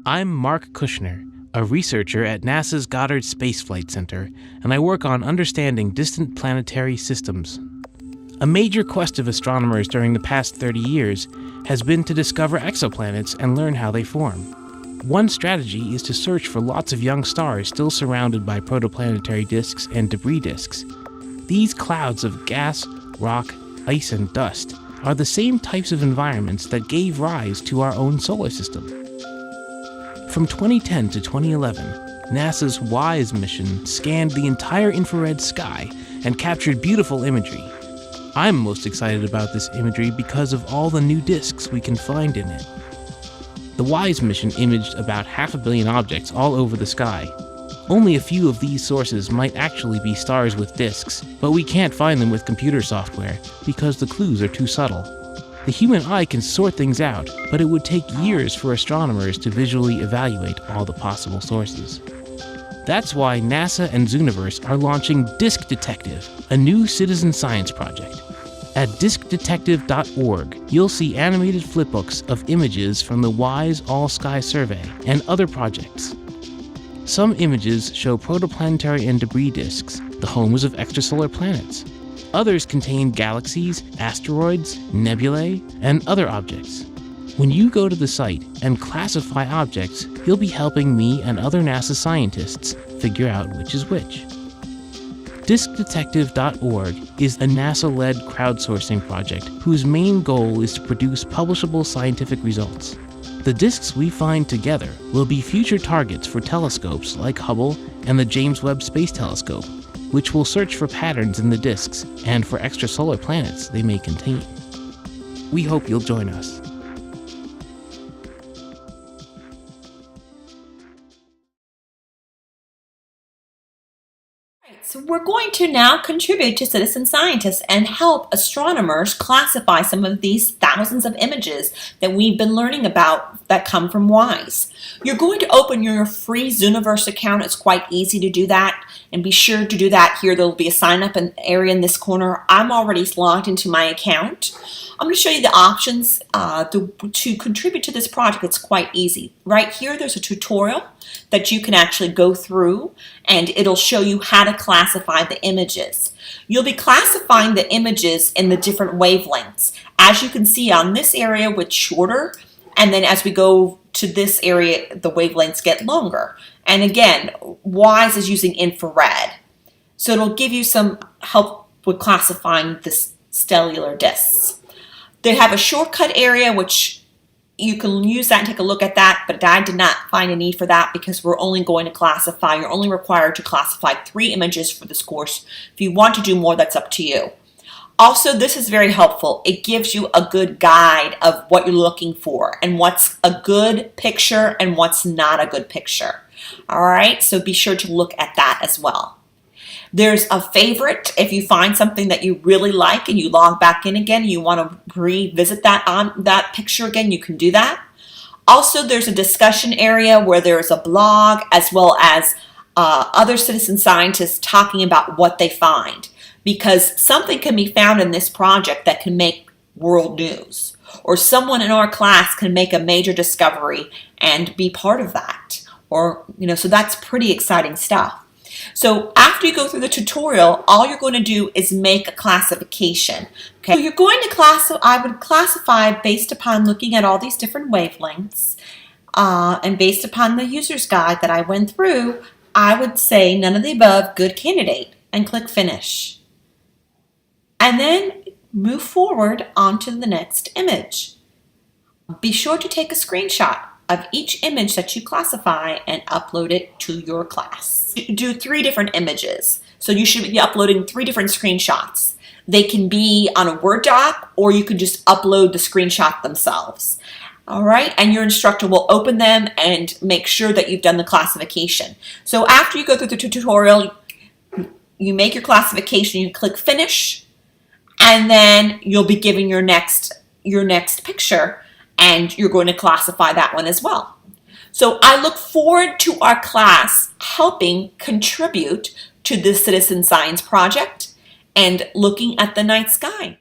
I'm Mark Kushner, a researcher at NASA's Goddard Space Flight Center, and I work on understanding distant planetary systems. A major quest of astronomers during the past 30 years has been to discover exoplanets and learn how they form. One strategy is to search for lots of young stars still surrounded by protoplanetary disks and debris disks. These clouds of gas, rock, ice, and dust are the same types of environments that gave rise to our own solar system. From 2010 to 2011, NASA's WISE mission scanned the entire infrared sky and captured beautiful imagery. I'm most excited about this imagery because of all the new disks we can find in it. The WISE mission imaged about 500 million objects all over the sky. Only a few of these sources might actually be stars with disks, but we can't find them with computer software because the clues are too subtle. The human eye can sort things out, but it would take years for astronomers to visually evaluate all the possible sources. That's why NASA and Zooniverse are launching Disk Detective, a new citizen science project. At diskdetective.org, you'll see animated flipbooks of images from the WISE All-Sky Survey and other projects. Some images show protoplanetary and debris disks, the homes of extrasolar planets. Others contain galaxies, asteroids, nebulae, and other objects. When you go to the site and classify objects, you'll be helping me and other NASA scientists figure out which is which. DiskDetective.org is a NASA-led crowdsourcing project whose main goal is to produce publishable scientific results. The disks we find together will be future targets for telescopes like Hubble and the James Webb Space Telescope, which will search for patterns in the disks and for extrasolar planets they may contain. We hope you'll join us. So we're going to now contribute to citizen scientists and help astronomers classify some of these thousands of images that we've been learning about that come from WISE. You're going to open your free Zooniverse account. It's quite easy to do that, and be sure to do that here. There'll be a sign up area in this corner. I'm already logged into my account. I'm going to show you the options to contribute to this project. It's quite easy. Right here, there's a tutorial that you can actually go through, and it'll show you how to classify the images. You'll be classifying the images in the different wavelengths. As you can see on this area, it's shorter, and then as we go to this area, the wavelengths get longer. And again, WISE is using infrared. So it'll give you some help with classifying the stellar disks. They have a shortcut area, which you can use that and take a look at that, but I did not find a need for that because we're only going to classify, you're only required to classify 3 images for this course. If you want to do more, that's up to you. Also, this is very helpful. It gives you a good guide of what you're looking for and what's a good picture and what's not a good picture. All right, so be sure to look at that as well. There's a favorite. If you find something that you really like and you log back in again and you want to revisit that picture again, you can do that. Also, there's a discussion area where there's a blog as well as other citizen scientists talking about what they find, because something can be found in this project that can make world news, or someone in our class can make a major discovery and be part of that, or so that's pretty exciting stuff. So after you go through the tutorial, all you're going to do is make a classification. Okay, so you're going to I would classify based upon looking at all these different wavelengths, and based upon the user's guide that I went through, I would say none of the above, good candidate, and click finish. And then move forward onto the next image. Be sure to take a screenshot of each image that you classify and upload it to your class. Do 3 different images. So you should be uploading 3 different screenshots. They can be on a Word doc, or you can just upload the screenshot themselves. All right, and your instructor will open them and make sure that you've done the classification. So after you go through the tutorial, you make your classification, you click finish, and then you'll be given your next picture, and you're going to classify that one as well. So I look forward to our class helping contribute to this citizen science project and looking at the night sky.